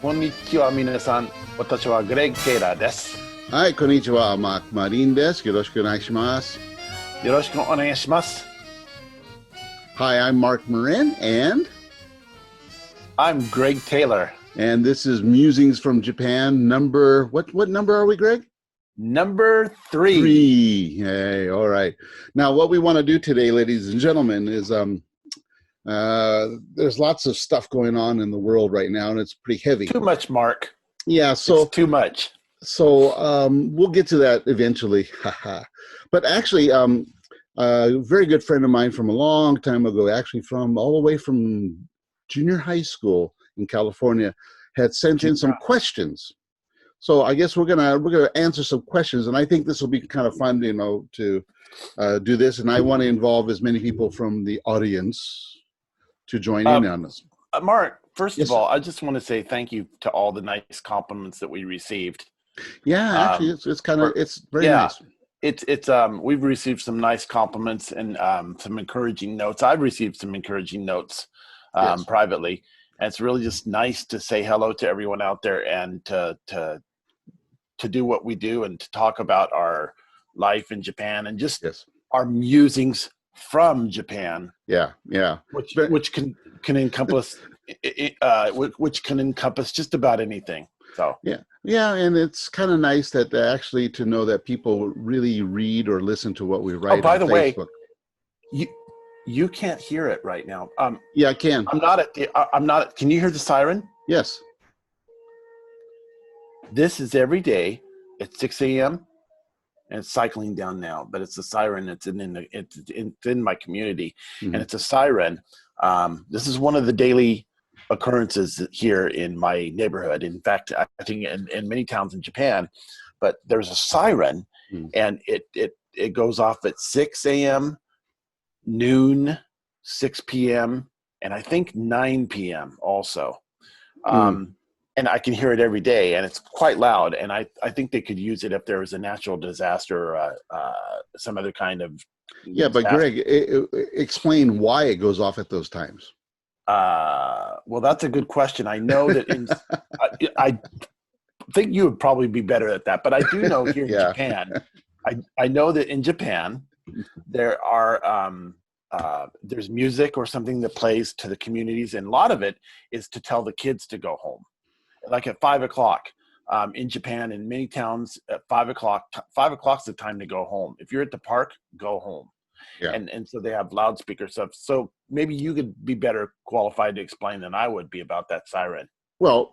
こんにちは、皆さん。私はグレッグ・テイラーです。はい、こんにちは、マーク・マリンです。よろしくお願いします。よろしくお願いします。Hi, I'm Mark Marin, and I'm Greg Taylor. And this is Musings from Japan. What number are we, Greg? Number 3. 3. Hey, all right. Now, what we want to do today, ladies and gentlemen, is there's lots of stuff going on in the world right now, and it's pretty heavy. Too much, Mark. Yeah, so it's too much. So we'll get to that eventually. But actually, a very good friend of mine from a long time ago, actually from all the way from junior high school in California, had sent in some questions. So I guess we're gonna answer some questions, and I think this will be kind of fun, to do this. And I want to involve as many people from the audience to join in on this. Mark, first of all, I just want to say thank you to all the nice compliments that we received. Yeah, actually, it's very nice. It's we've received some nice compliments and some encouraging notes. I've received some encouraging notes privately, and it's really just nice to say hello to everyone out there and to do what we do and to talk about our life in Japan and just our musings from Japan. Yeah. Which can encompass which can encompass just about anything. So yeah, and it's kind of nice that actually to know that people really read or listen to what we write. Oh, by the Facebook. Way, you can't hear it right now. Yeah, I can. I'm not. Can you hear the siren? Yes. This is every day at 6 a.m. and it's cycling down now, but it's a siren. It's in my community, and it's a siren. This is one of the daily occurrences here in my neighborhood. In fact, I think in many towns in Japan, but there's a siren, and it goes off at 6 a.m., noon, 6 p.m., and I think 9 p.m. also. And I can hear it every day, and it's quite loud. And I think they could use it if there was a natural disaster or some other kind of disaster. But Greg, explain why it goes off at those times. Well, that's a good question. I know that I think you would probably be better at that, but I do know here in Japan, I know that in Japan there are there's music or something that plays to the communities, and a lot of it is to tell the kids to go home. Like at 5 o'clock in Japan, in many towns, at 5 o'clock, 5 o'clock's the time to go home. If you're at the park, go home. Yeah. And so they have loudspeaker stuff. So maybe you could be better qualified to explain than I would be about that siren. Well,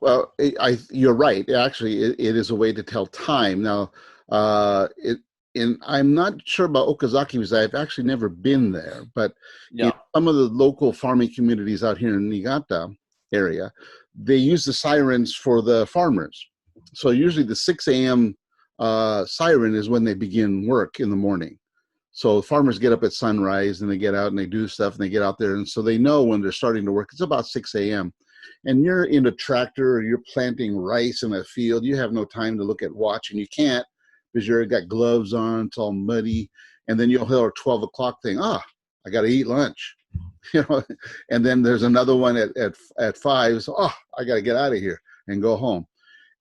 you're right. Actually, it is a way to tell time. Now, I'm not sure about Okazaki because I've actually never been there, but in some of the local farming communities out here in Niigata area, they use the sirens for the farmers. So usually the 6 a.m. Siren is when they begin work in the morning. So farmers get up at sunrise and they get out and they do stuff and they get out there. And so they know when they're starting to work, it's about 6 a.m. And you're in a tractor or you're planting rice in a field. You have no time to look at watch, and you can't because you've got gloves on, it's all muddy. And then you'll hear a 12 o'clock thing. I got to eat lunch. And then there's another one at 5. So, I got to get out of here and go home.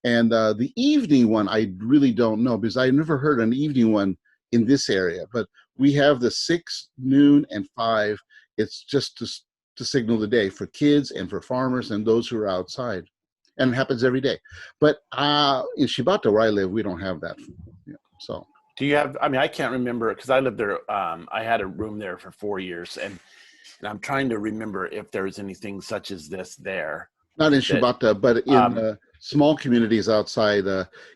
And the evening one, I really don't know because I never heard an evening one in this area. But we have the 6, noon, and 5. It's just to signal the day for kids and for farmers and those who are outside. And it happens every day. But in Shibata, where I live, we don't have that. So. Do you have, I can't remember because I lived there. I had a room there for 4 years. And I'm trying to remember if there's anything such as this there. Not in Shibata, but in small communities outside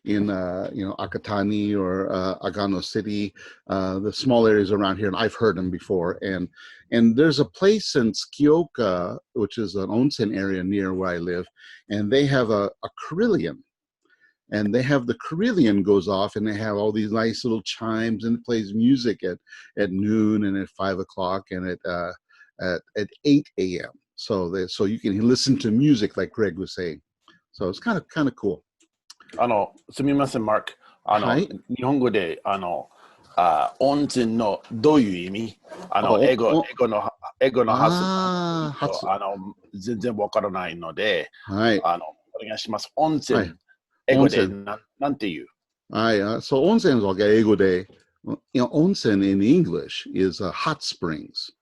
in Akatani or Agano City, the small areas around here, and I've heard them before. And there's a place in Tsukioka, which is an onsen area near where I live, and they have a carillon. And they have the carillon goes off, and they have all these nice little chimes, and it plays music at noon and at 5 o'clock and at 8 a.m. So you can listen to music like Greg was saying. So it's kind of cool. すみません、マーク。日本語で温泉のどういう意味？英語の発音全然わからないので、onegaishimasu. はい。Onsen. 英語で温泉。なんていう？So onsen is like eigo de. Onsen in English is hot springs.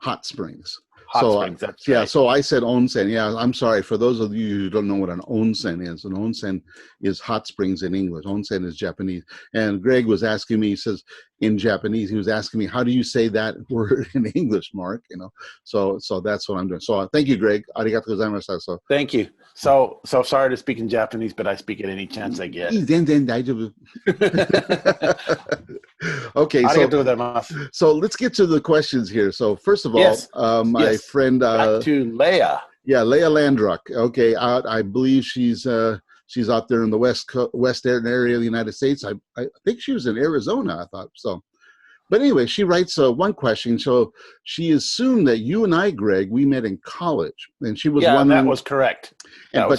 Hot springs. Hot So springs, that's yeah, right. so I said onsen. Yeah, I'm sorry for those of you who don't know what an onsen is. An onsen is hot springs in English. Onsen is Japanese. And Greg was asking me, he says in Japanese, he was asking me, how do you say that word in English, Mark? So that's what I'm doing. So thank you, Greg. Arigatou gozaimashita. So Thank you. So sorry to speak in Japanese, but I speak it any chance I get. 全然大丈夫. Okay, ありがとうございます。 so let's get to the questions here. So first of all, Yes. my Yes. friend, Back to Leia. yeah, Leia Landruck. Okay, I believe she's out there in the western area of the United States. I think she was in Arizona. I thought so. But anyway, she writes one question. So she assumed that you and I, Greg, we met in college, and she was wondering. That was correct.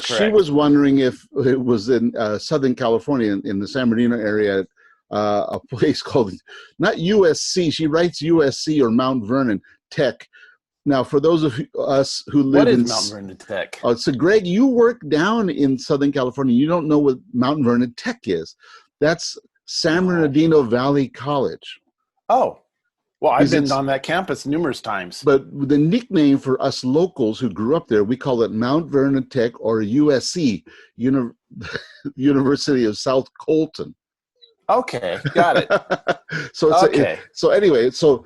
She was wondering if it was in Southern California, in the San Bernardino area, a place called, not USC. She writes USC or Mount Vernon Tech. Now, for those of us who live in Mount Vernon Tech? So Greg, you work down in Southern California. You don't know what Mount Vernon Tech is. That's San Bernardino Valley College. Oh, well, I've been on that campus numerous times. But the nickname for us locals who grew up there, we call it Mount Vernon Tech, or USC, University of South Colton. Okay, got it. So anyway, so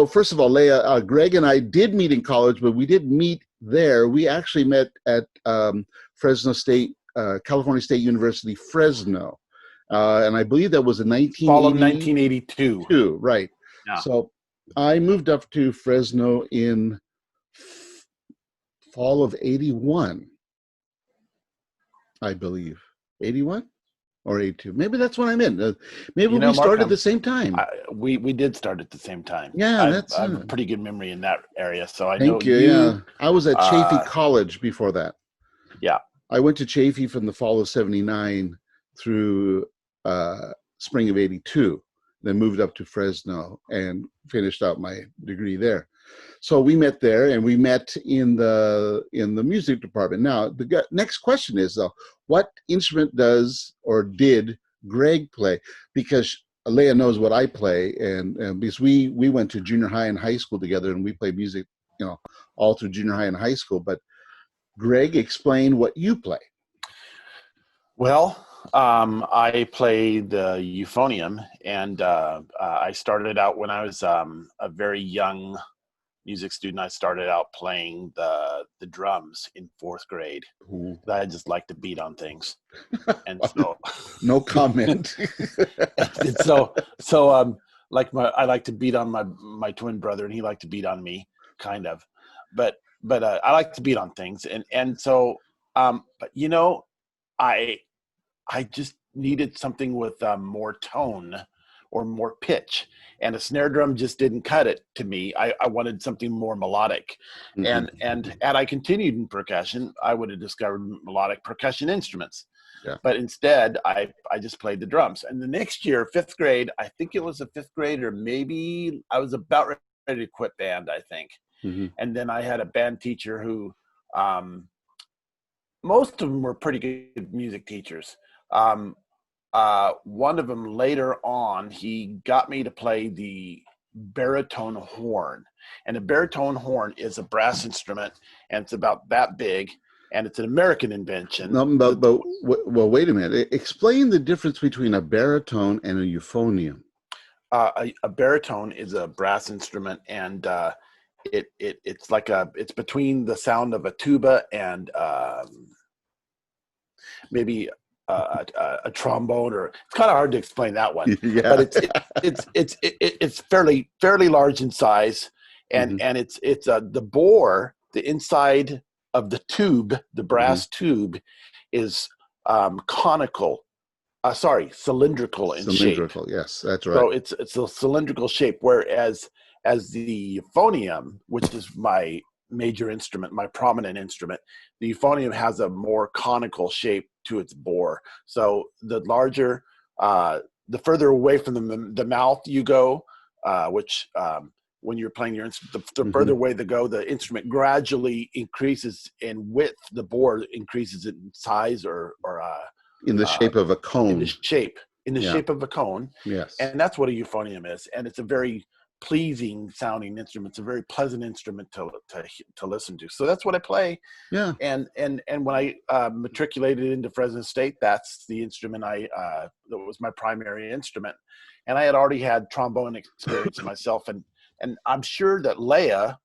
first of all, Leia, Greg and I did meet in college, but we didn't meet there. We actually met at Fresno State, California State University, Fresno, and I believe that was in fall of 1982. Right. Yeah. So I moved up to Fresno in fall of 81, I believe. 81 or 82. Maybe that's when I'm in. Maybe we started at the same time. We did start at the same time. Yeah, I have a pretty good memory in that area, so I know you. Yeah, I was at Chaffey College before that. Yeah, I went to Chaffey from the fall of 79 through spring of 82. Then moved up to Fresno and finished out my degree there. So we met there, and we met in the music department. Now, the next question is, though, what instrument does or did Greg play? Because Leia knows what I play, and because we went to junior high and high school together, and we played music, all through junior high and high school. But Greg, explain what you play. Well, I played the euphonium, and I started out when I was a very young music student. I started out playing the drums in 4th grade. Ooh. I just like to beat on things, and so no comment. and so I like to beat on my twin brother, and he liked to beat on me, kind of. But I like to beat on things, and so but I just needed something with more tone or more pitch, and a snare drum just didn't cut it to me. I wanted something more melodic. Mm-hmm. And had I continued in percussion, I would have discovered melodic percussion instruments. Yeah. But instead, I just played the drums. And the next year, 5th grade, I think it was a 5th grade, or maybe I was about ready to quit band, I think. Mm-hmm. And then I had a band teacher who, most of them were pretty good music teachers. One of them later on, he got me to play the baritone horn, and a baritone horn is a brass instrument, and it's about that big, and it's an American invention. No, well, wait a minute. Explain the difference between a baritone and a euphonium. A baritone is a brass instrument, and it's like it's between the sound of a tuba and maybe a trombone, or it's kind of hard to explain that one. Yeah. But it's fairly large in size, and mm-hmm. and it's the bore, the inside of the tube, the brass mm-hmm. tube, is cylindrical in shape. Cylindrical, yes, that's right. So it's a cylindrical shape, whereas the euphonium, which is my major instrument, my prominent instrument, the euphonium has a more conical shape to its bore. So the larger, the further away from the mouth you go, which when you're playing your instrument. The further away they go, the instrument gradually increases in width. The bore increases in size or in the shape of a cone. In the shape of a cone. Yes. And that's what a euphonium is. And it's a very pleasing sounding instrument. It's a very pleasant instrument to listen to. So that's what I play. Yeah. And when I matriculated into Fresno State, that's the instrument that was my primary instrument. And I had already had trombone experience myself. And I'm sure that Leia,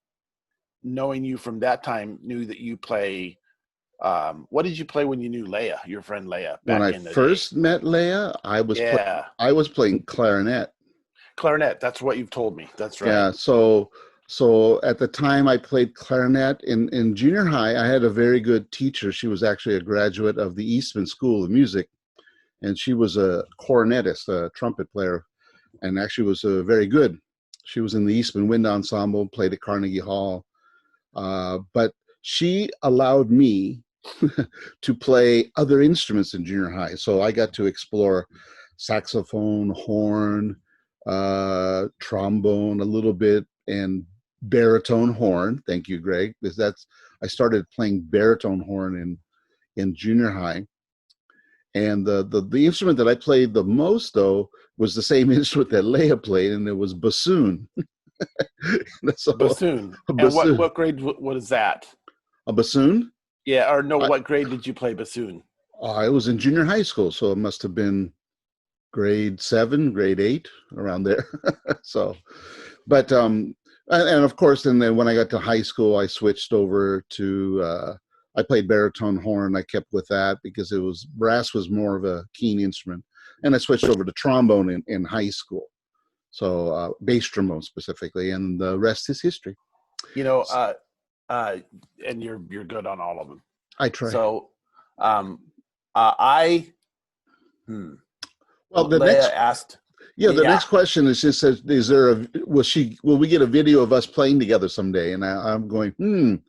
knowing you from that time, knew that you play. What did you play when you knew Leia, your friend Leia? When I first met Leia, I was playing clarinet. Clarinet, that's what you've told me. That's right. Yeah, so at the time I played clarinet in junior high, I had a very good teacher. She was actually a graduate of the Eastman School of Music, and she was a cornetist, a trumpet player, and actually was very good. She was in the Eastman Wind Ensemble, played at Carnegie Hall, but she allowed me to play other instruments in junior high. So I got to explore saxophone, horn, trombone a little bit, and baritone horn. Thank you, Greg, because I started playing baritone horn in junior high. And the instrument that I played the most, though, was the same instrument that Leia played, and it was bassoon. Bassoon. And what grade? What is that? A bassoon? Yeah, or no? What grade did you play bassoon? I was in junior high school, so it must have been grade 7, grade 8, around there. So, but and of course, and then when I got to high school, I switched over to. I played baritone horn. I kept with that because brass was more of a keen instrument, and I switched over to trombone in high school. So bass trombone specifically, and the rest is history. You know, and you're good on all of them. I try. So, Well, the next question is just says, will we get a video of us playing together someday? And I'm going,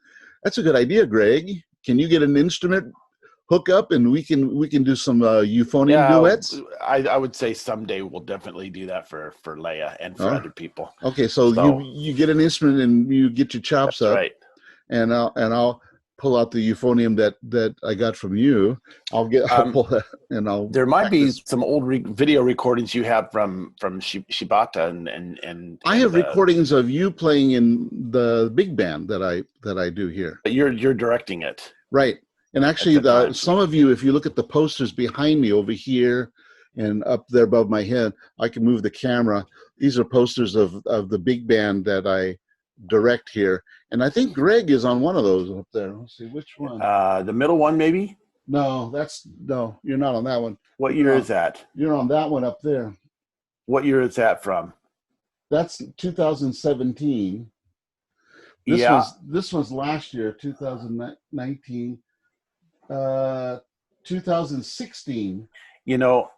that's a good idea, Greg. Can you get an instrument hook up and we can do some euphonium duets? I would say someday we'll definitely do that for Leia and for other people. Okay, so you get an instrument and you get your chops up, right? And I'll pull out the euphonium that I got from you. I'll pull that and I'll. There might be some old video recordings you have from Shibata and I have recordings of you playing in the big band that I do here. But you're directing it, right? And actually, some of you, if you look at the posters behind me over here and up there above my head, I can move the camera. These are posters of the big band that I direct here. And I think Greg is on one of those up there. Let's see, which one? The middle one, maybe? No, you're not on that one. What year is that? You're on that one up there. What year is that from? That's 2017. This was last year, 2019. 2016. You know,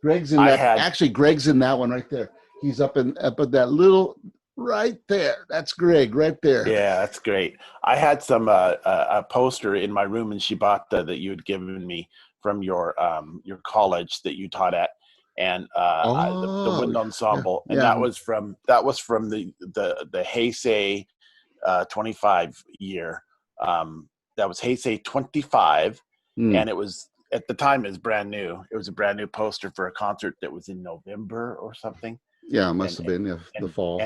Greg's in that. Actually, Greg's in that one right there. He's up at that little right there. That's Greg right there. Yeah, that's great. I had some a poster in my room in Shibata that you had given me from your college that you taught at, and the wind ensemble, and that was from the Heisei 25 year. That was Heisei 25, and it was at the time it was brand new. It was a brand new poster for a concert that was in November or something. Yeah, it must have been the fall.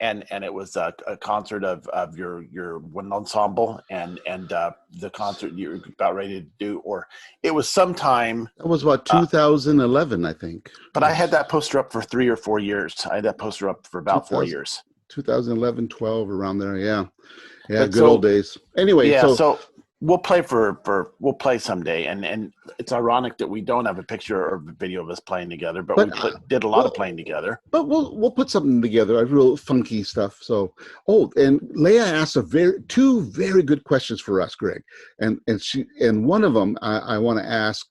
And it was a concert of your wind ensemble and the concert you were about ready to do, or it was sometime. It was about 2011, I think. But I had that poster up for 3 or 4 years. I had that poster up for about 4 years. 2011, 12, around there. Yeah. Yeah, good old days. Anyway, so we'll play we'll play someday, and it's ironic that we don't have a picture or a video of us playing together, but we did a lot of playing together. But we'll put something together, real funky stuff. So, and Leia asked two very good questions for us, Greg, and one of them I want to ask: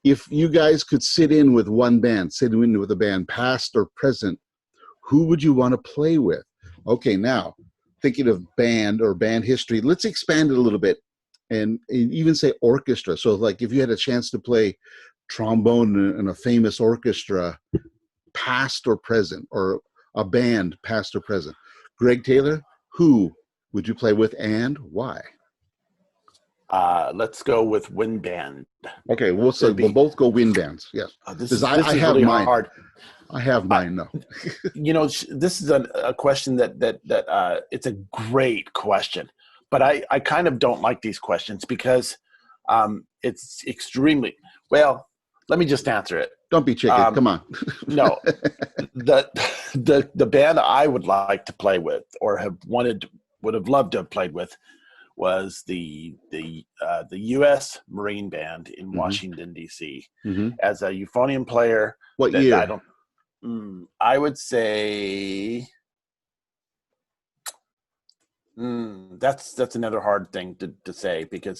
if you guys could sit in with a band, past or present, who would you want to play with? Okay, now, thinking of band or band history, let's expand it a little bit and even say orchestra. So like if you had a chance to play trombone in a famous orchestra, past or present, or a band, past or present. Greg Taylor, who would you play with and why? Let's go with wind band. Okay, we'll both go wind bands. Yes, this because is I have really mine. hard. I have mine. No, This is a question that it's a great question, but I kind of don't like these questions because it's extremely well. Let me just answer it. Don't be chicken. Come on. No, the band I would like to play with or would have loved to have played with was the U.S. Marine Band in Washington D.C. As a euphonium player. What year? I would say that's another hard thing to say because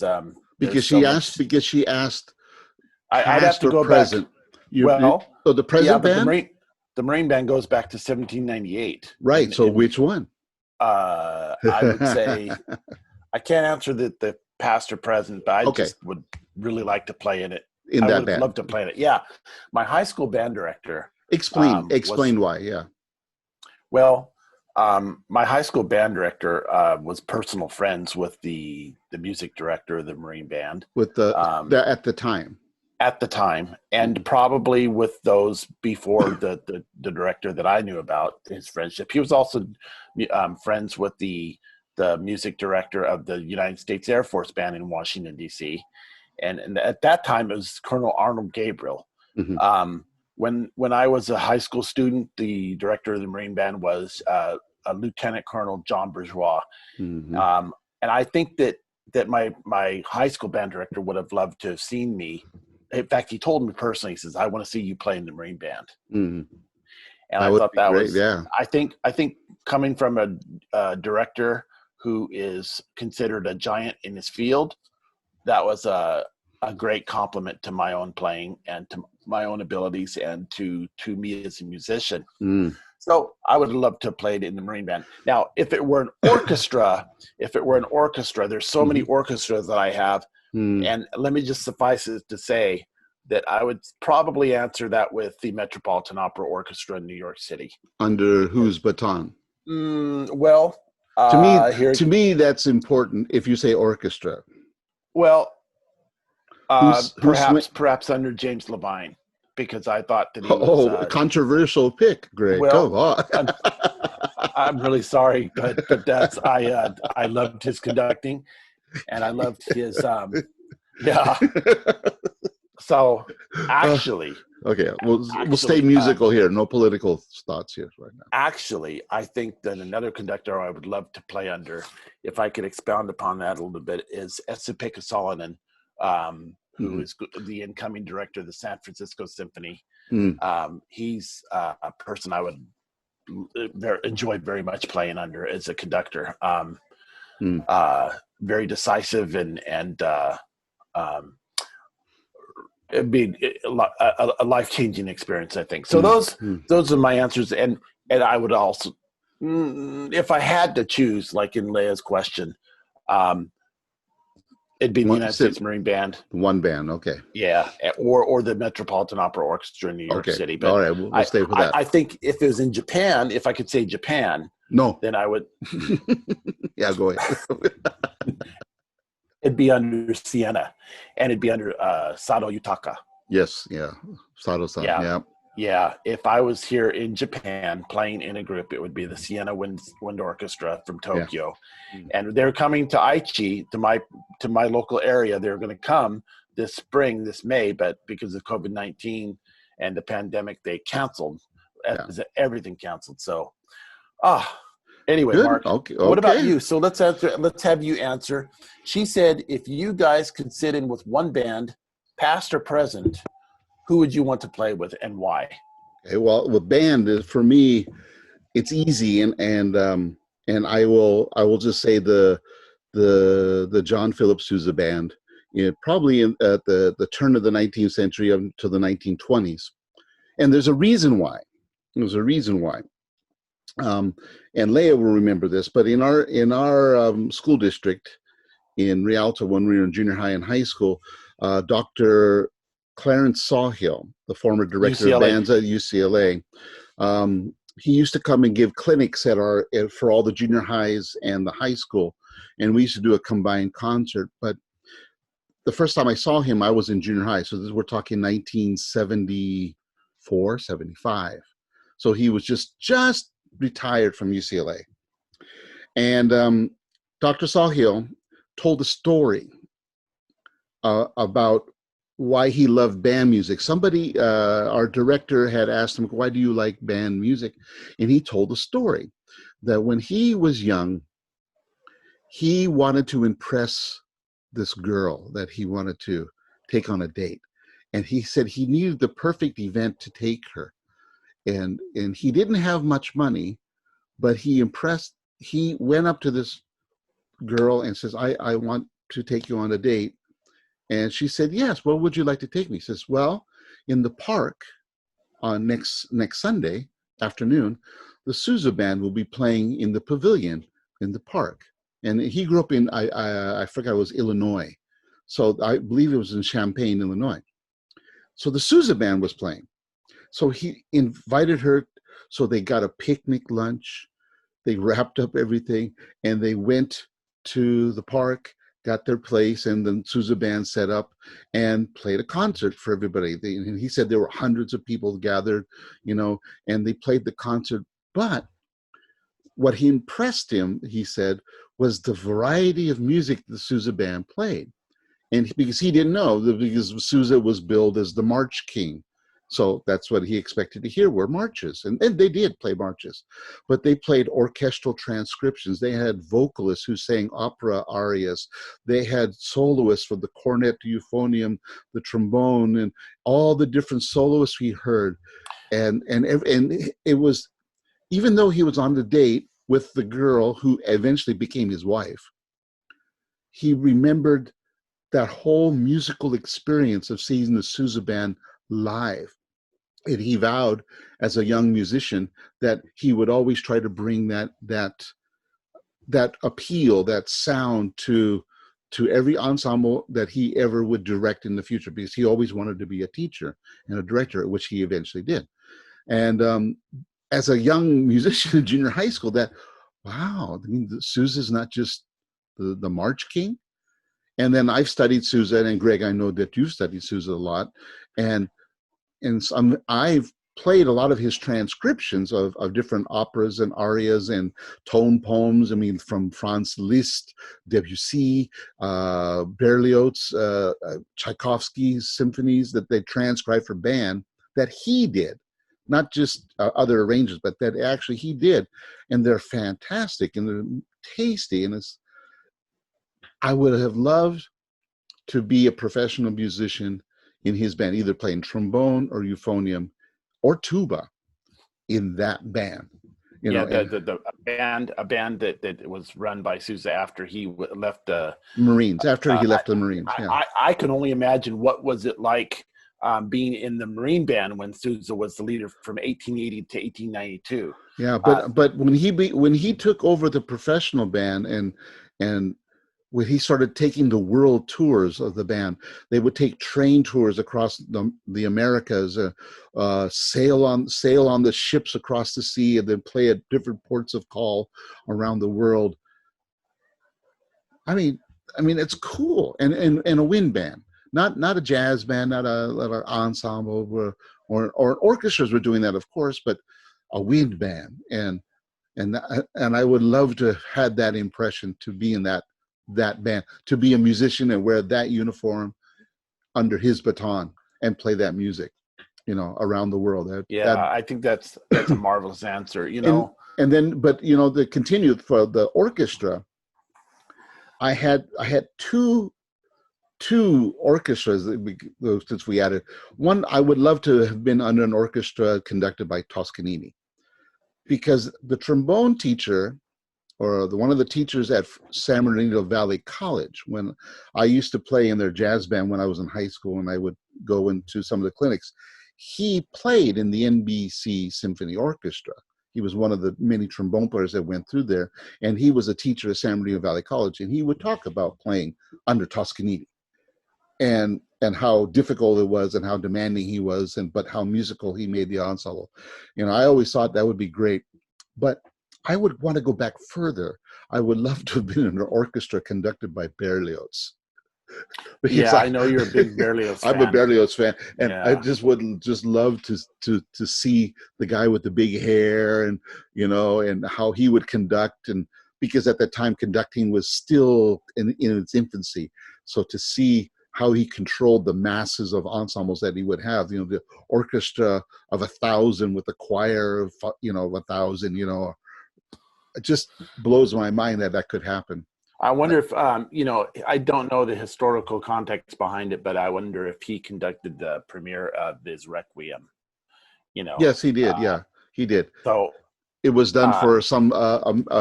she asked. I'd have to go present. Back. So the present band. The Marine Band goes back to 1798. Right. So which one? I would say I can't answer the past or present, but I just would really like to play in it. I would love to play in it. Yeah, my high school band director. Explain why. Yeah. Well, my high school band director was personal friends with the music director of the Marine Band. With at the time. At the time, and probably with those before the director that I knew about his friendship. He was also friends with the music director of the United States Air Force Band in Washington D.C. And at that time it was Colonel Arnold Gabriel. When I was a high school student, the director of the Marine Band was a Lieutenant Colonel John Bourgeois. And I think that my high school band director would have loved to have seen me. In fact, he told me personally, he says, "I want to see you play in the Marine Band." And I thought that was, I think coming from a director who is considered a giant in his field, that was a great compliment to my own playing and to my own abilities and to me as a musician. So I would love to have played in the Marine Band. Now, if it were an orchestra, there's so many orchestras that I have. And let me just suffice it to say that I would probably answer that with the Metropolitan Opera Orchestra in New York City. Under whose baton? Well, to me, that's important if you say orchestra. Well, perhaps under James Levine, because I thought that he was controversial pick, Greg. Well, come on. I'm really sorry, but that's I loved his conducting, and I loved his So actually, okay, we'll stay musical here. No political thoughts here right now. Actually, I think that another conductor I would love to play under, if I could expound upon that a little bit, is Esa-Pekka Salonen, who is the incoming director of the San Francisco Symphony. He's a person I would enjoy very much playing under as a conductor. Very decisive and it'd be a life-changing experience, I think. So those are my answers, and I would also, if I had to choose, like in Leia's question, it'd be the United States Marine Band. One band, okay. Yeah, or the Metropolitan Opera Orchestra in New York City. But all right, we'll stay with that. I think if it was in Japan, if I could say Japan, then I would. Yeah, go ahead. It'd be under Siena, and it'd be under Sado Yutaka. Yes, yeah, Sado-san. Yeah. If I was here in Japan playing in a group, it would be the Siena Wind Orchestra from Tokyo, and they're coming to Aichi, to my local area. They're going to come this spring, this May, but because of COVID-19 and the pandemic, they canceled. Everything canceled. So, anyway, good. Mark, what about you? So let's have you answer. She said, if you guys could sit in with one band, past or present, who would you want to play with and why? Okay, well, with band, for me, it's easy, and I will just say the John Philip Sousa band, probably at the turn of the 19th century up to the 1920s, and there's a reason why. And Leia will remember this, but in our school district in Rialto, when we were in junior high and high school, Dr. Clarence Sawhill, the former director of bands at UCLA, he used to come and give clinics for all the junior highs and the high school, and we used to do a combined concert. But the first time I saw him, I was in junior high, so we're talking 1974, 75. So he was just retired from UCLA, and Dr. Sawhill told a story about why he loved band music. Somebody, our director, had asked him, "Why do you like band music?" And he told a story that when he was young, he wanted to impress this girl that he wanted to take on a date, and he said he needed the perfect event to take her, and he didn't have much money, but he went up to this girl and says, I want to take you on a date. And she said, yes, where would you like to take me? He says, well, in the park on next Sunday afternoon, the Sousa band will be playing in the pavilion in the park. And he grew up in, I forgot, it was Illinois. So I believe it was in Champaign, Illinois. So the Sousa band was playing. So he invited her. So they got a picnic lunch. They wrapped up everything and they went to the park, got their place, and the Sousa band set up and played a concert for everybody. And he said there were hundreds of people gathered, and they played the concert. But what he impressed him, he said, was the variety of music the Sousa band played. And because he didn't know, because Sousa was billed as the March King. So that's what he expected to hear were marches. And they did play marches, but they played orchestral transcriptions. They had vocalists who sang opera arias. They had soloists for the cornet, the euphonium, the trombone, and all the different soloists we heard. And it was, even though he was on the date with the girl who eventually became his wife, he remembered that whole musical experience of seeing the Sousa band live. And he vowed as a young musician that he would always try to bring that appeal, that sound to every ensemble that he ever would direct in the future, because he always wanted to be a teacher and a director, which he eventually did. And as a young musician in junior high school, wow, I mean, Sousa's not just the March King. And then I've studied Sousa, and Greg, I know that you've studied Sousa a lot, and I've played a lot of his transcriptions of different operas and arias and tone poems. I mean, from Franz Liszt, Debussy, Berlioz, Tchaikovsky's symphonies that they transcribed for band that he did, not just other arrangers, but that actually he did. And they're fantastic and they're tasty. And I would have loved to be a professional musician in his band, either playing trombone or euphonium or tuba in that band. The band that was run by Sousa after he left the Marines. After he left the Marines, I can only imagine what was it like being in the Marine band when Sousa was the leader from 1880 to 1892. Yeah, but when he took over the professional band and when he started taking the world tours of the band, they would take train tours across the Americas, sail on the ships across the sea, and then play at different ports of call around the world. I mean, it's cool, and a wind band, not a jazz band, not an ensemble, or orchestras were doing that, of course, but a wind band, and I would love to have had that impression, to be in that band, to be a musician and wear that uniform under his baton and play that music, around the world. I think that's a marvelous answer, And then, but the continued for the orchestra, I had two orchestras since we added one. I would love to have been under an orchestra conducted by Toscanini, because the trombone teacher, or one of the teachers at San Bernardino Valley College, when I used to play in their jazz band when I was in high school, and I would go into some of the clinics, he played in the NBC Symphony Orchestra. He was one of the many trombone players that went through there, and he was a teacher at San Bernardino Valley College, and he would talk about playing under Toscanini. and how difficult it was and how demanding he was, but how musical he made the ensemble. I always thought that would be great, but I would want to go back further. I would love to have been in an orchestra conducted by Berlioz. Yeah, I know you're a big Berlioz fan. I'm a Berlioz fan, and Yeah. I just would just love to see the guy with the big hair, and and how he would conduct, and because at that time conducting was still in its infancy. So to see how he controlled the masses of ensembles that he would have, the orchestra of 1,000 with a choir of 1,000, it just blows my mind that could happen. I wonder if, I don't know the historical context behind it, but I wonder if he conducted the premiere of his Requiem, Yes, he did. Yeah, he did. So it was done for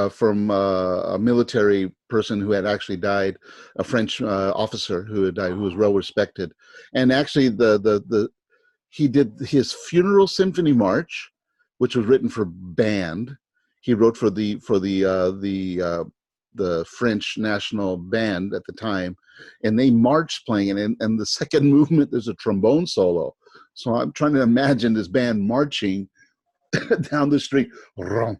from a military person who had actually died, a French officer who had died, who was well respected. And actually he did his funeral symphony march, which was written for band. He wrote for the French national band at the time, and they marched playing it. And the second movement, there's a trombone solo. So I'm trying to imagine this band marching down the street, and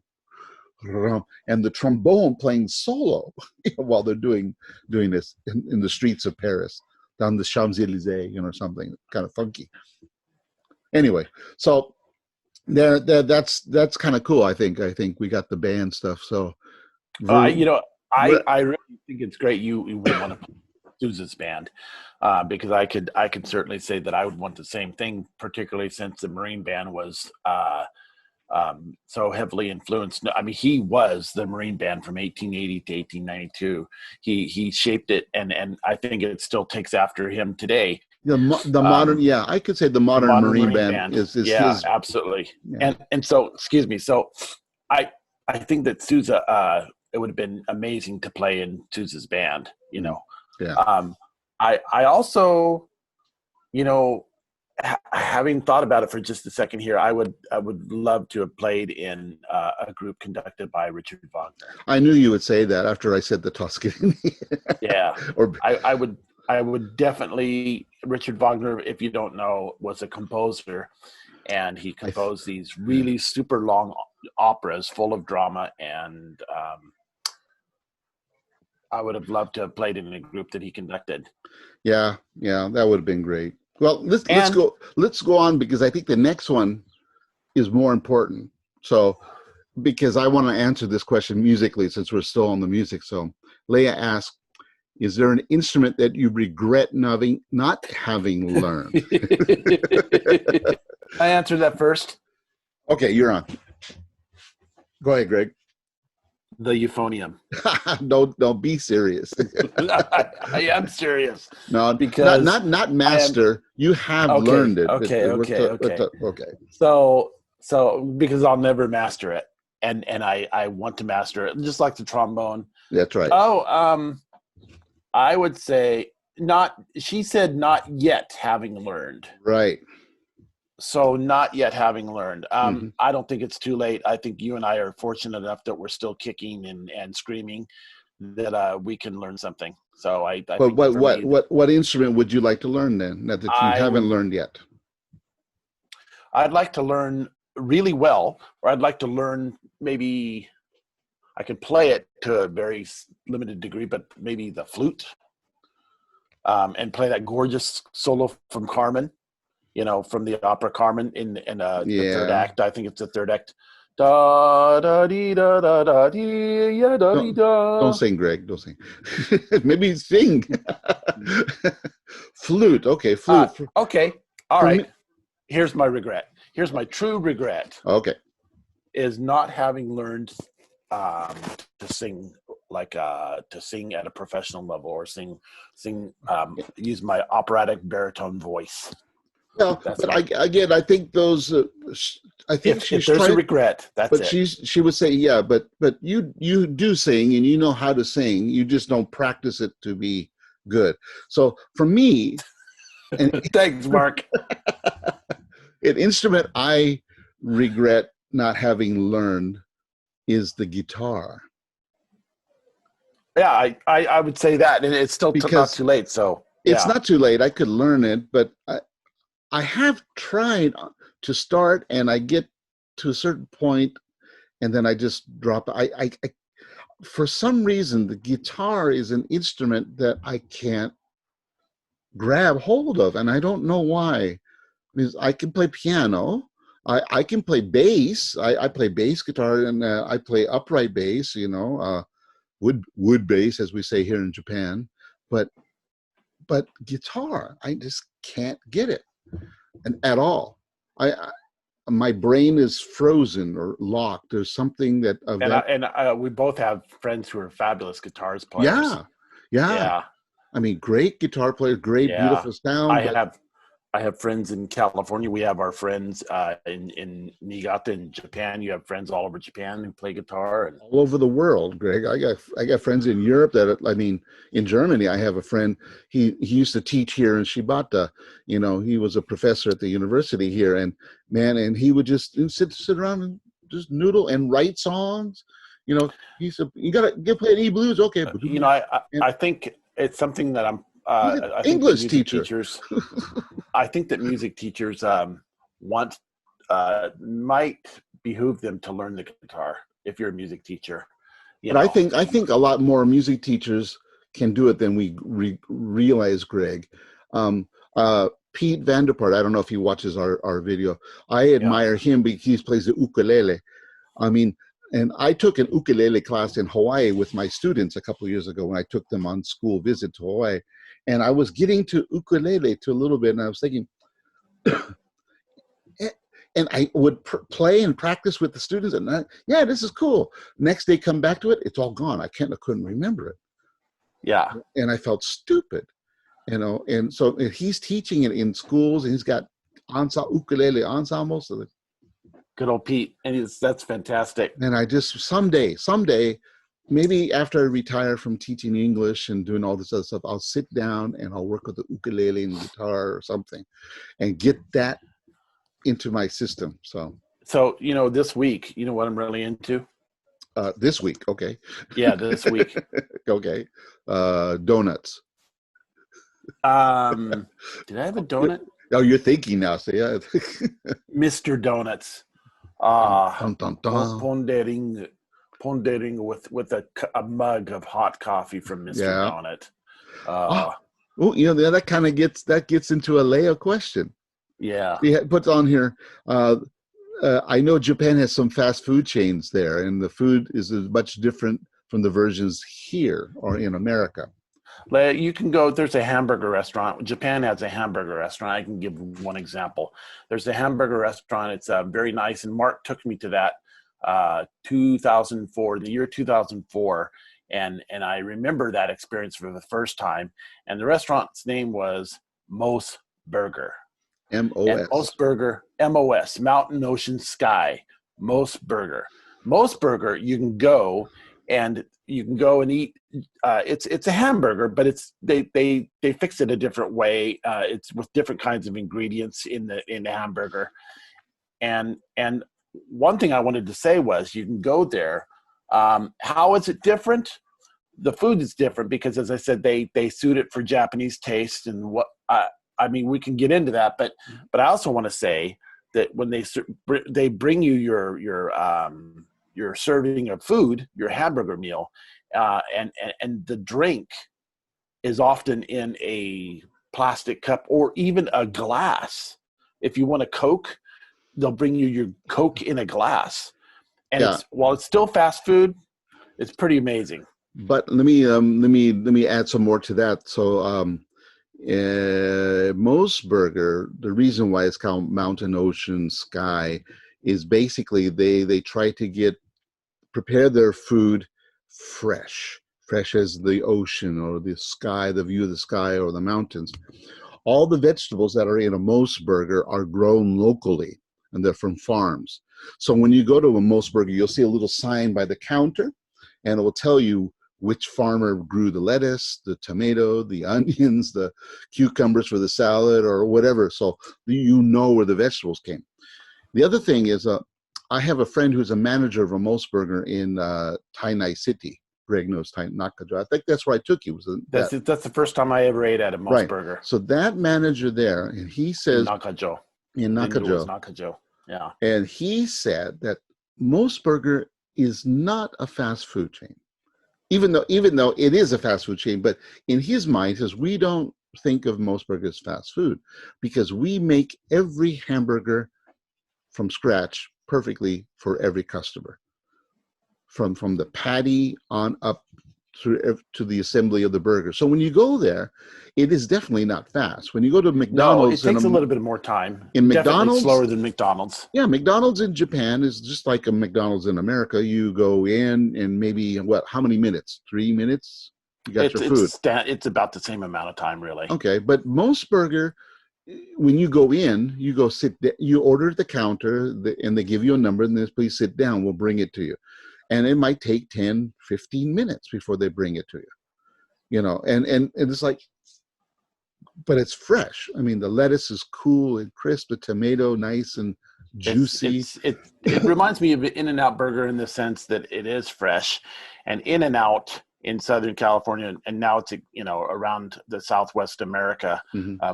the trombone playing solo while they're doing this in the streets of Paris, down the Champs-Élysées, something kind of funky. Anyway, so that's kind of cool. I think we got the band stuff. So, I really think it's great. You would want to play Sousa's band, because I could certainly say that I would want the same thing, particularly since the Marine Band was so heavily influenced. I mean, he was the Marine Band from 1880 to 1892. He shaped it, and I think it still takes after him today. The modern, I could say the modern Marine Band is his. Absolutely. Yeah. And so, excuse me. So, I think that Sousa, it would have been amazing to play in Sousa's band. Yeah. I also, having thought about it for just a second here, I would love to have played in a group conducted by Richard Wagner. I knew you would say that after I said the Toscanini. Yeah. I would definitely. Richard Wagner, if you don't know, was a composer, and he composed these really super long operas full of drama, and I would have loved to have played in a group that he conducted. Yeah, that would have been great. Well, let's go on, because I think the next one is more important. So, because I want to answer this question musically, since we're still on the music. So, Leah asked, is there an instrument that you regret not having learned? I answered that first. Okay, you're on. Go ahead, Greg. The euphonium. Don't be serious. I am serious. No, because not master. You have learned it. Okay. So because I'll never master it, and I want to master it, just like the trombone. That's right. I would say not. She said not yet having learned. Right. So not yet having learned. I don't think it's too late. I think you and I are fortunate enough that we're still kicking and screaming, that we can learn something. So I but what instrument would you like to learn then that you haven't learned yet? I'd like to learn really well, or I'd like to learn, maybe I could play it to a very limited degree, but maybe the flute, and play that gorgeous solo from Carmen. From the opera Carmen in the third act. I think it's the third act. Da da dee da da da dee ya da dee da. Don't sing, Greg. Don't sing. Maybe sing. Flute. Okay, flute. Okay. All right. Here's my regret. Here's my true regret. Okay. Is not having learned to sing, to sing at a professional level, or use my operatic baritone voice. Well, again, I think those. I think if there's a regret, that's it. But she would say, yeah, but you do sing, and you know how to sing. You just don't practice it to be good. So for me, thanks, Mark. An instrument I regret not having learned is the guitar. Yeah, I would say that, and it's still not too late. So it's Yeah. not too late. I could learn it, but I have tried to start, and I get to a certain point, and then I just drop. I for some reason, the guitar is an instrument that I can't grab hold of, and I don't know why. Because I can play piano, I can play bass. I play bass guitar, and I play upright bass. Wood bass, as we say here in Japan. But guitar, I just can't get it, and at all. I my brain is frozen or locked. There's something that of that. We both have friends who are fabulous guitars players. Yeah, yeah. Yeah. I mean, great guitar players, great, Yeah. beautiful sound. I But have I have friends in California. We have our friends in Niigata in Japan. You have friends all over Japan who play guitar. And all over the world, Greg. I got friends in Europe in Germany. I have a friend. He used to teach here in Shibata. He was a professor at the university here, and he would just sit around and just noodle and write songs. He said, "You gotta get play E blues, okay?" I think it's something that He's an I think that English music teacher. teachers. I think that music teachers want might behoove them to learn the guitar if you're a music teacher. But I think a lot more music teachers can do it than we realize, Greg. Pete Vanderpart, I don't know if he watches our video. I admire him because he plays the ukulele. I mean, and I took an ukulele class in Hawaii with my students a couple of years ago when I took them on school visit to Hawaii. And I was getting to ukulele to a little bit, and I was thinking, and I would play and practice with the students, and this is cool. Next day, come back to it, it's all gone. I couldn't remember it. Yeah. And I felt stupid, And so he's teaching it in schools, and he's got ukulele ensembles. So Good old Pete, and that's fantastic. And I just someday, maybe after I retire from teaching English and doing all this other stuff, I'll sit down and I'll work with the ukulele and guitar or something, and get that into my system. So this week, what I'm really into? This week, okay. Yeah, this week. Okay. Donuts. Did I have a donut? Oh, you're thinking now. So yeah. Mr. Donuts. Dun, dun, dun. Pondering with a mug of hot coffee from Mr. Donut. That kind of gets into a Leia question. Yeah. He puts on here. I know Japan has some fast food chains there, and the food is much different from the versions here or in America. You can go, there's a hamburger restaurant. Japan has a hamburger restaurant. I can give one example. There's a hamburger restaurant. It's very nice. And Mark took me to that 2004, the year 2004. And I remember that experience for the first time. And the restaurant's name was Mos Burger. M-O-S. Mos Burger, M-O-S, Mountain, Ocean, Sky, Mos Burger. Mos Burger, you can go and eat. It's a hamburger, but they fix it a different way. It's with different kinds of ingredients in the hamburger. And one thing I wanted to say was you can go there. How is it different? The food is different because, as I said, they suit it for Japanese taste and what. We can get into that, but I also want to say that when they bring you your serving of food, your hamburger meal, and the drink is often in a plastic cup or even a glass. If you want a Coke, they'll bring you your Coke in a glass, and while it's still fast food, it's pretty amazing. But let me add some more to that. So. Mos Burger, the reason why it's called Mountain, Ocean, Sky is basically they try to prepare their food fresh as the ocean or the sky, the view of the sky or the mountains. All the vegetables that are in a Mos Burger are grown locally, and they're from farms. So when you go to a Mos Burger, you'll see a little sign by the counter, and it will tell you which farmer grew the lettuce, the tomato, the onions, the cucumbers for the salad or whatever. So you know where the vegetables came. The other thing is I have a friend who's a manager of a Mos Burger in Tainai City, Greg knows Nakajo. I think that's where I took you. That's the first time I ever ate at a Mos right. Burger. So that manager there, and he says in Nakajo. In Nakajo. Nakajo. Yeah. And he said that Mos Burger is not a fast food chain, even though it is a fast food chain. But in his mind, he says we don't think of Mos Burger as fast food because we make every hamburger from scratch perfectly for every customer, from the patty on up through to the assembly of the burger. So when you go there, it is definitely not fast. When you go to McDonald's, no, it takes a little bit more time. In definitely McDonald's, slower than McDonald's. Yeah, McDonald's in Japan is just like a McDonald's in America. You go in and maybe how many minutes? 3 minutes? You got your food. It's about the same amount of time, really. Okay, but Mos Burger, when you go in, you go you order at the counter, and they give you a number, and then please sit down. We'll bring it to you. And it might take 10, 15 minutes before they bring it to you. And it's like, but it's fresh. I mean, the lettuce is cool and crisp, the tomato nice and juicy. It reminds me of an In-N-Out burger in the sense that it is fresh. And In-N-Out in Southern California, and now it's around the Southwest America,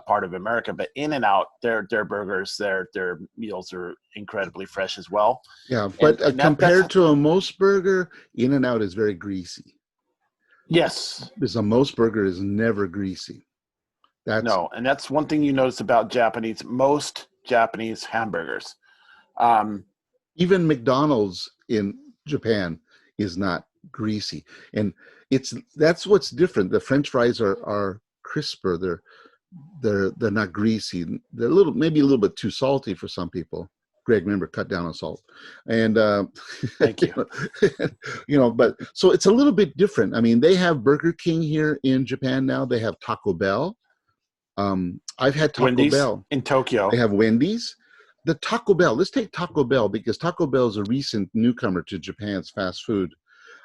part of America. But In-N-Out, their burgers, their meals are incredibly fresh as well. Yeah, but compared to a Mos Burger, In-N-Out is very greasy. Yes, because a Mos Burger is never greasy. And that's one thing you notice about most Japanese hamburgers. Even McDonald's in Japan is not greasy, and that's what's different. The French fries are crisper. They're not greasy. They're maybe a little bit too salty for some people. Greg, remember, cut down on salt. And thank you. But so it's a little bit different. I mean, they have Burger King here in Japan now. They have Taco Bell. I've had Taco Wendy's Bell in Tokyo. They have Wendy's. The Taco Bell. Let's take Taco Bell because Taco Bell is a recent newcomer to Japan's fast food.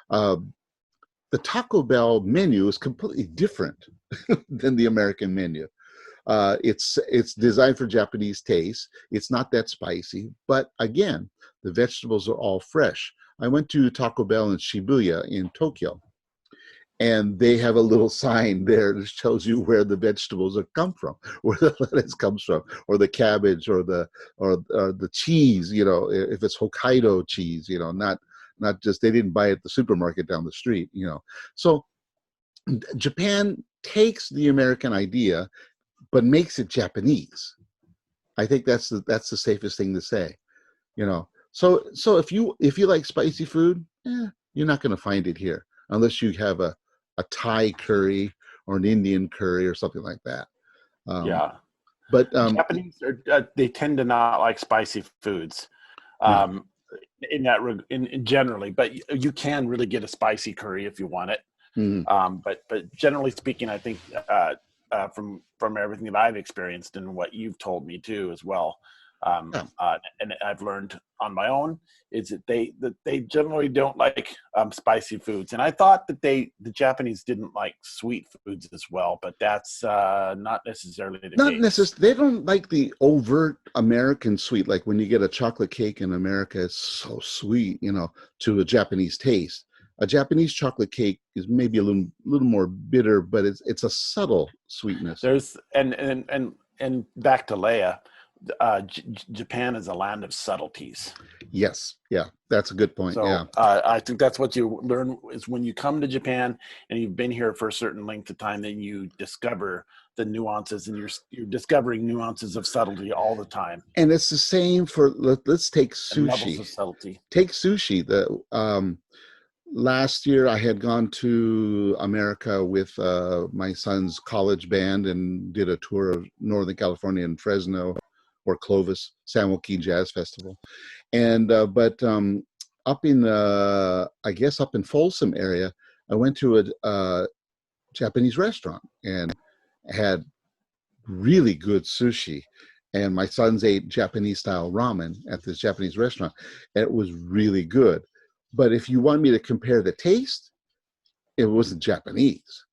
The Taco Bell menu is completely different than the American menu. It's designed for Japanese taste. It's not that spicy, but again, the vegetables are all fresh. I went to Taco Bell in Shibuya in Tokyo, and they have a little sign there that shows you where the vegetables have come from, where the lettuce comes from, or the cabbage, or the cheese. If it's Hokkaido cheese, not just they didn't buy it at the supermarket down the street. So Japan takes the American idea, but makes it Japanese. I think that's the safest thing to say. So if you like spicy food, you're not going to find it here unless you have a Thai curry or an Indian curry or something like that. But Japanese they tend to not like spicy foods. In generally, but you can really get a spicy curry if you want it. But generally speaking, I think from everything that I've experienced and what you've told me too as well, and I've learned on my own, is that they generally don't like spicy foods. And I thought that the Japanese didn't like sweet foods as well, but that's not necessarily the case. They don't like the overt American sweet. Like when you get a chocolate cake in America, it's so sweet, to a Japanese taste. A Japanese chocolate cake is maybe a little more bitter, but it's a subtle sweetness. And back to Leia. Japan is a land of subtleties. Yes, yeah, that's a good point. So I think that's what you learn is when you come to Japan and you've been here for a certain length of time, then you discover the nuances, and you're discovering nuances of subtlety all the time. And it's the same for let's take sushi. And levels of subtlety. Take sushi. Last year I had gone to America with my son's college band and did a tour of Northern California and Fresno, or Clovis, San Joaquin Jazz Festival. And but up in up in Folsom area, I went to a Japanese restaurant and had really good sushi. And my sons ate Japanese style ramen at this Japanese restaurant. And it was really good. But if you want me to compare the taste, it wasn't Japanese.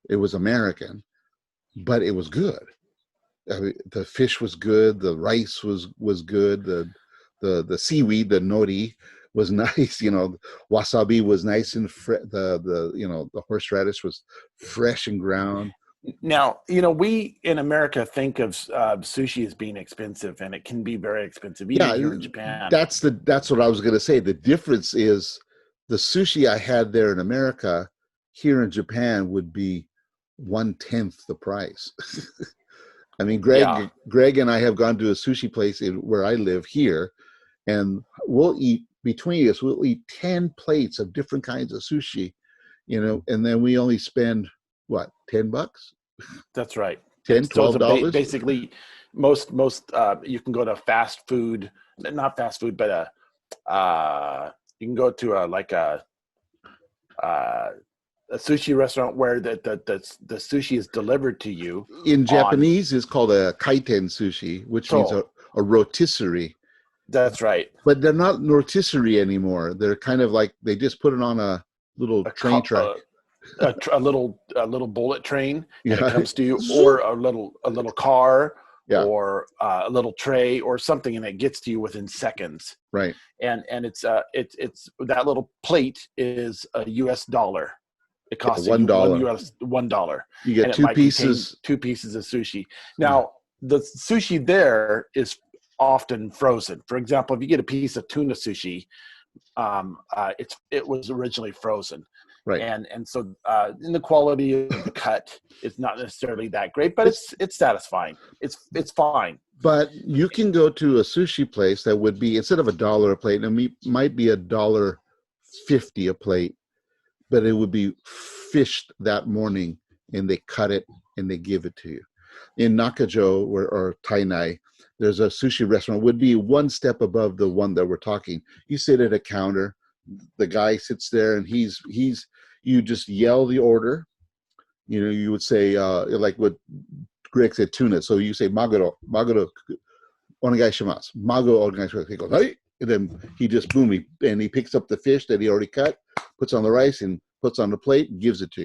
It was American, but it was good. I mean, the fish was good. The rice was good. The seaweed, the nori, was nice. Wasabi was nice and the horseradish was fresh and ground. Now, we in America think of sushi as being expensive, and it can be very expensive, even Yeah, here in Japan. that's what I was going to say. The difference is the sushi I had there in America, here in Japan would be 1/10 the price. I mean, Yeah, Greg and I have gone to a sushi place where I live here, and we'll eat between us. We'll eat 10 plates of different kinds of sushi, and then we only spend what, $10, that's right. 10, So it's $12. basically most you can go to fast food, not fast food, but you can go to a sushi restaurant where the sushi is delivered to you. In On Japanese, it's called a kaiten sushi, which means so a rotisserie. that's right. But they're not rotisserie anymore. They're kind of like they just put it on a little A, train track. a little bullet train, and it Yeah, comes to you, or a little car, yeah, or a little tray or something, and it gets to you within seconds. right. And it's that little plate is a US dollar. It Yeah, costs you $1. $1, You get and it two might contain pieces. 2 pieces of sushi. Yeah. Now, the sushi there is often frozen. For example, if you get a piece of tuna sushi, it was originally frozen, Right. and so in the quality of the cut is not necessarily that great, but it's satisfying. It's fine. But you can go to a sushi place that would be, instead of $1 a plate, it might be $1.50 a plate, but it would be fished that morning, and they cut it and they give it to you. In Nakajo or Tainai, there's a sushi restaurant, would be one step above the one that we're talking. You sit at a counter, the guy sits there, and you just yell the order. You would say, like what Greg said, tuna. So you say, maguro, onegaishimasu. Mago onegaishimasu. He goes, hey, and then he just he picks up the fish that he already cut, puts on the rice, and puts on the plate, and gives it to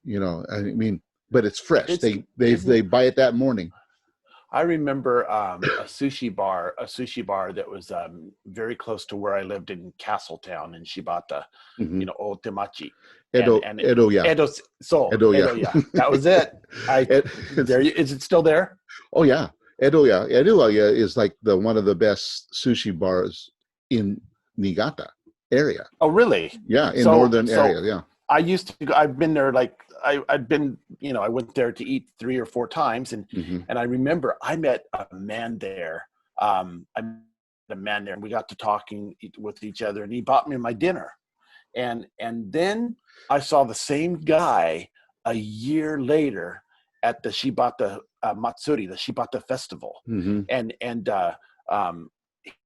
you. I mean, but it's fresh. They buy it that morning. I remember a sushi bar that was very close to where I lived in Castletown in Shibata, Mm-hmm. Otemachi. Edo, yeah. Edo, yeah. That was it. Is it still there? Oh yeah, Edo, yeah. Edo, yeah, is like one of the best sushi bars in Niigata area. Oh, really? Yeah, in northern area, yeah. I used to go, I've been there I'd been, I went there to eat 3 or 4 times, and I remember I met a man there. And we got to talking with each other, and he bought me my dinner. And then I saw the same guy a year later at the Shibata Matsuri, the Shibata festival. And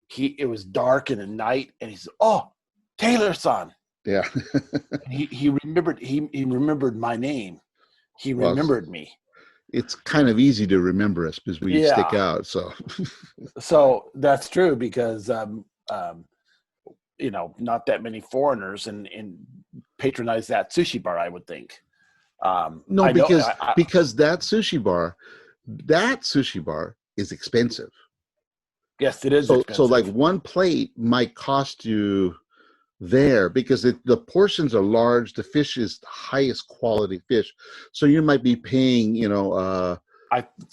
it was dark in the night, and he said, "Oh, Taylor-san." Yeah. he remembered my name. He remembered me. It's kind of easy to remember us because we stick out. So that's true, because not that many foreigners and patronize that sushi bar, I would think. No, because that sushi bar is expensive. Yes, it is expensive. So like one plate might cost you there, because the portions are large, the fish is the highest quality fish, so you might be paying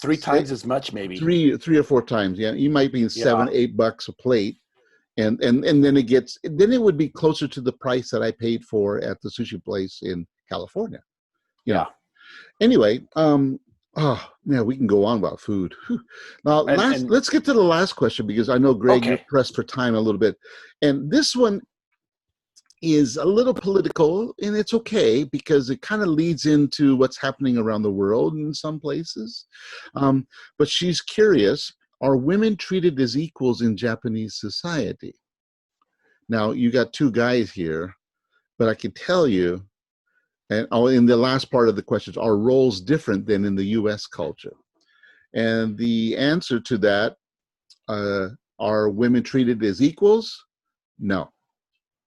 3 times as much, maybe 3 or 4 times. Yeah, you might be $7-8 a plate, and then it would be closer to the price that I paid for at the sushi place in California. Anyway, we can go on about food. Now, let's get to the last question, because I know, Greg, you're pressed for time a little bit, and this one is a little political, and it's okay because it kind of leads into what's happening around the world in some places. But she's curious, are women treated as equals in Japanese society? Now, you got 2 guys here, but I can tell you, and in the last part of the question, are roles different than in the U.S. culture? And the answer to that, are women treated as equals? No.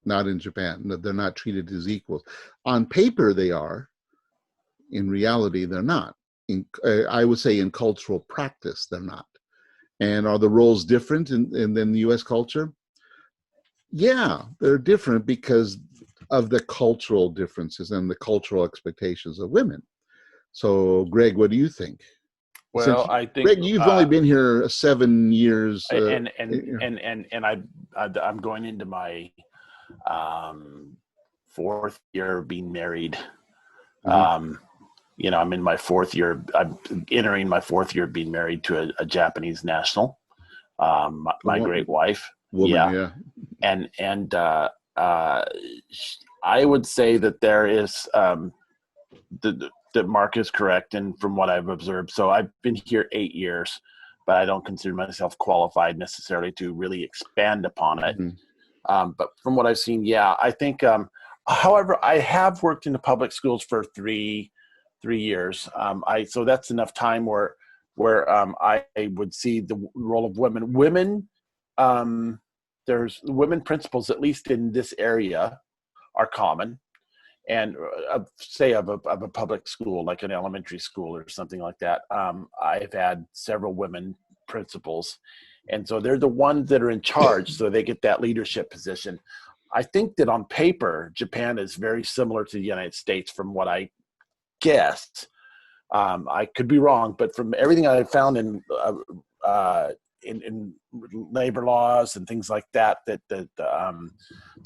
Not in Japan. No, they're not treated as equals. On paper, they are. In reality, they're not. I would say in cultural practice, they're not. And are the roles different than the U.S. culture? Yeah, they're different because of the cultural differences and the cultural expectations of women. So, Greg, what do you think? Since Well, I think, Greg, you've only been here 7 years. I'm going into my fourth year of being married. I'm in my fourth year. I'm entering my fourth year of being married to a Japanese national, my great wife. Yeah. And I would say that there is that Mark is correct, and from what I've observed, so I've been here 8 years, but I don't consider myself qualified necessarily to really expand upon it. But from what I've seen, yeah, I think. However, I have worked in the public schools for three years. So that's enough time where I would see the role of women. There's women principals, at least in this area, are common. And say of a public school, like an elementary school or something like that, I've had several women principals. And so they're the ones that are in charge, so they get that leadership position. I think that on paper, Japan is very similar to the United States from what I guessed. I could be wrong, but from everything I found in labor laws and things like that, the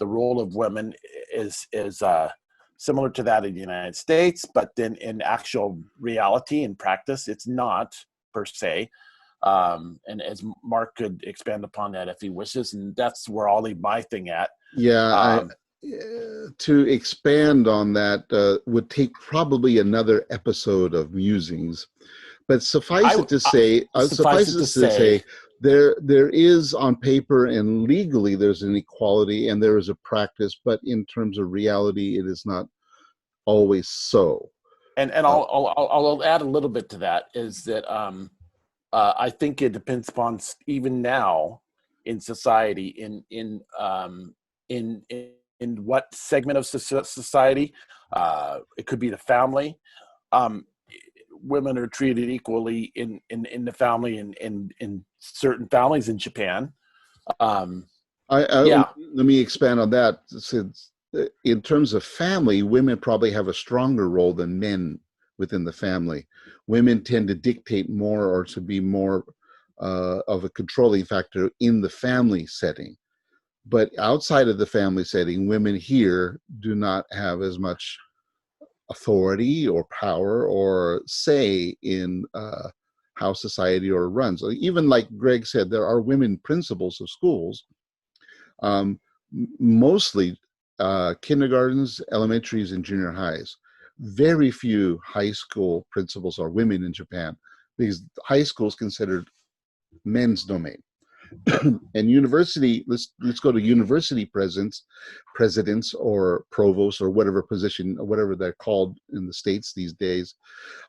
role of women is similar to that in the United States, but then in actual reality and practice, it's not per se. And as Mark could expand upon that if he wishes, and that's where I'll leave my thing at. Yeah, to expand on that would take probably another episode of Musings. But suffice it to say, there is on paper and legally there's an equality and there is a practice, but in terms of reality, it is not always so. And I'll add a little bit to that, is that I think it depends upon even now in society in what segment of society. It could be the family. Women are treated equally in the family in certain families in Japan. Let me expand on that. Since in terms of family, women probably have a stronger role than men within the family. Women tend to dictate more or to be more of a controlling factor in the family setting. But outside of the family setting, women here do not have as much authority or power or say in how society runs. Even like Greg said, there are women principals of schools, mostly kindergartens, elementaries, and junior highs. Very few high school principals are women in Japan because high school is considered men's domain. And university, let's go to university presidents or provosts or whatever position, or whatever they're called in the States these days.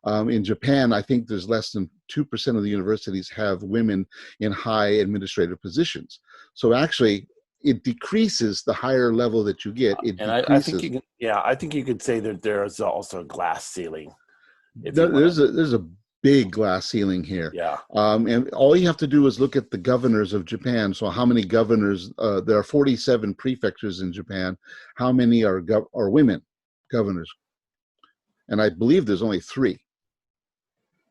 In Japan, I think there's less than 2% of the universities have women in high administrative positions. So actually, it decreases the higher level that you get. It decreases. I think you could say that there is also a glass ceiling. There's a big glass ceiling here. Yeah. And all you have to do is look at the governors of Japan. So how many governors? There are 47 prefectures in Japan. How many are women governors? And I believe there's only 3.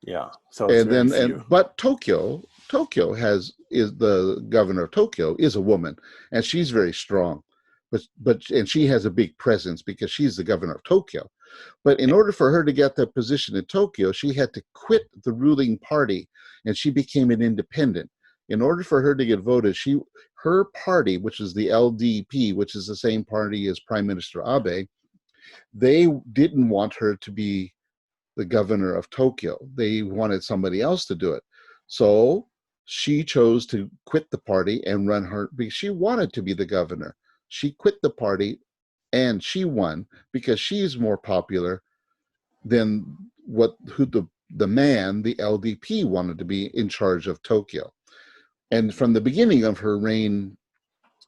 Yeah. So it's but Tokyo is the governor of Tokyo is a woman, and she's very strong, and she has a big presence because she's the governor of Tokyo. But in order for her to get that position in Tokyo, she had to quit the ruling party, and she became an independent. In order for her to get voted, her party, which is the LDP, which is the same party as Prime Minister Abe, they didn't want her to be the governor of Tokyo. They wanted somebody else to do it. So she chose to quit the party and run her, because she wanted to be the governor. She quit the party and she won because she's more popular than who the man, the LDP, wanted to be in charge of Tokyo. And from the beginning of her reign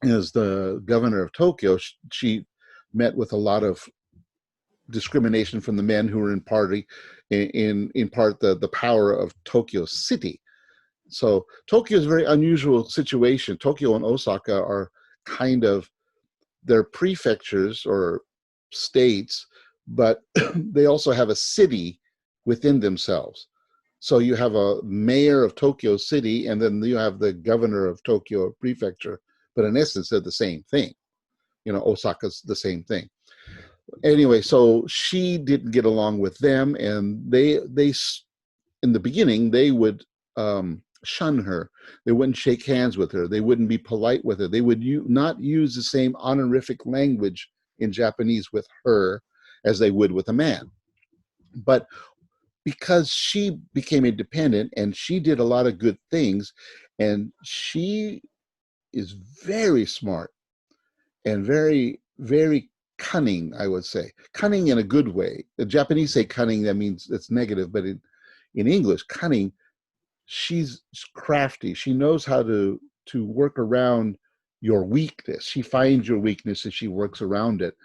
as the governor of Tokyo, she met with a lot of discrimination from the men who were in part the power of Tokyo City. So Tokyo is a very unusual situation. Tokyo and Osaka are kind of, they're prefectures or states, but they also have a city within themselves. So you have a mayor of Tokyo City, and then you have the governor of Tokyo Prefecture. But in essence, they're the same thing. Osaka's the same thing. Anyway, so she didn't get along with them, and they in the beginning, they would shun her. They wouldn't shake hands with her. They wouldn't be polite with her. They would not use the same honorific language in Japanese with her as they would with a man. But because she became independent and she did a lot of good things, and she is very smart and very, very cunning, I would say. Cunning in a good way. The Japanese say cunning, that means it's negative, but in English, cunning, she's crafty. She knows how to work around your weakness. She finds your weakness and she works around it.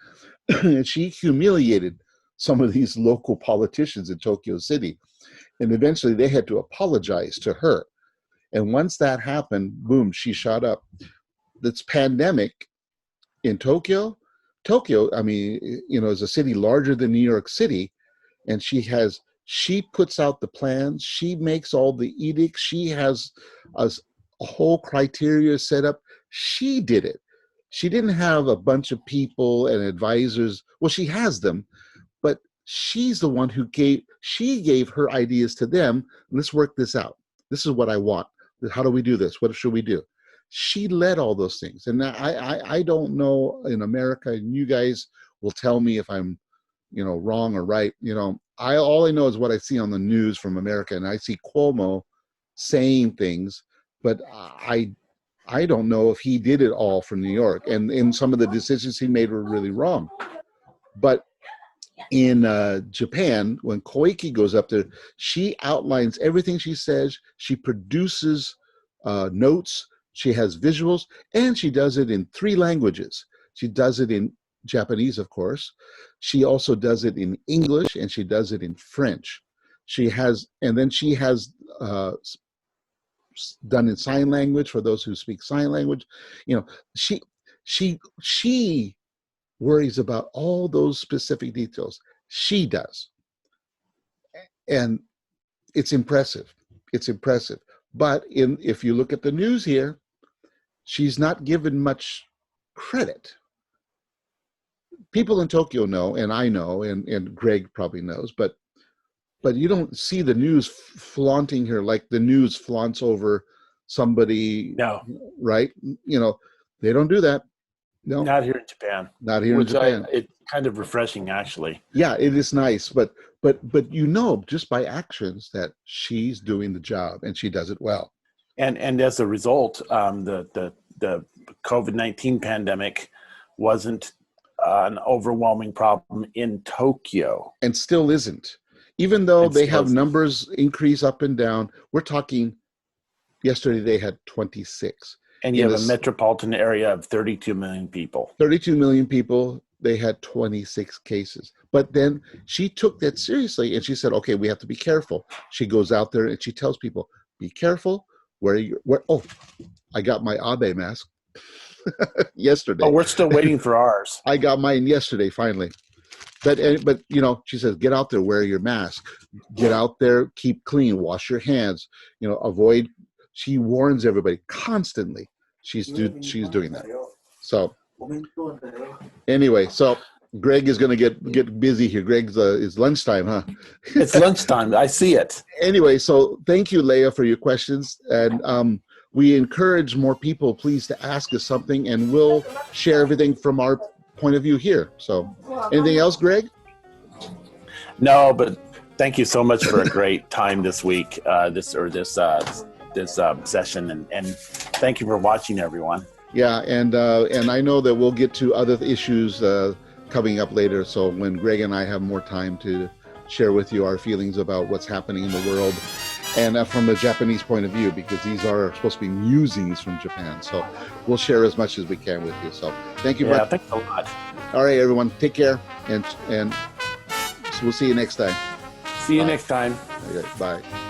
And she humiliated some of these local politicians in Tokyo City. And eventually they had to apologize to her. And once that happened, boom, she shot up. This pandemic in Tokyo, I mean, is a city larger than New York City. And she puts out the plans. She makes all the edicts. She has a whole criteria set up. She did it. She didn't have a bunch of people and advisors. Well, she has them, but she's the one who gave her ideas to them. Let's work this out. This is what I want. How do we do this? What should we do? She led all those things. And I don't know in America, and you guys will tell me if I'm, wrong or right. All I know is what I see on the news from America, and I see Cuomo saying things, but I don't know if he did it all from New York, and some of the decisions he made were really wrong. But in Japan, when Koike goes up there, she outlines everything she says. She produces notes. She has visuals, and she does it in 3 languages. She does it in Japanese, of course. She also does it in English, and she does it in French. She has done in sign language for those who speak sign language. She worries about all those specific details. She does. And it's impressive. It's impressive. But if you look at the news here, she's not given much credit. People in Tokyo know, and I know, and Greg probably knows, but you don't see the news flaunting her like the news flaunts over somebody. No. Right? They don't do that. No. Not here in Japan. Not here in Japan. It's kind of refreshing, actually. Yeah, it is nice, but just by actions that she's doing the job and she does it well. And as a result, the COVID-19 pandemic wasn't an overwhelming problem in Tokyo, and still isn't. Even though they have numbers increase up and down, we're talking. Yesterday they had 26. And you have a metropolitan area of 32 million people. 32 million people, they had 26 cases. But then she took that seriously and she said, okay, we have to be careful. She goes out there and she tells people, be careful. I got my Abe mask yesterday. Oh, we're still waiting for ours. I got mine yesterday, finally. But she says, get out there, wear your mask. Get out there, keep clean, wash your hands, avoid. She warns everybody constantly. She's doing that. So anyway, so Greg is going to get busy here. Greg's it's lunchtime, huh? It's lunchtime. I see it. Anyway, so thank you, Leah, for your questions, and we encourage more people, please, to ask us something, and we'll share everything from our point of view here. So, anything else, Greg? No, but thank you so much for a great time this week. This session, and thank you for watching, everyone. Yeah, and I know that we'll get to other issues coming up later. So when Greg and I have more time to share with you our feelings about what's happening in the world, and from a Japanese point of view, because these are supposed to be musings from Japan. So we'll share as much as we can with you. So thank you. Yeah, thanks a lot. All right, everyone, take care, and so we'll see you next time. See you next time. Okay, bye.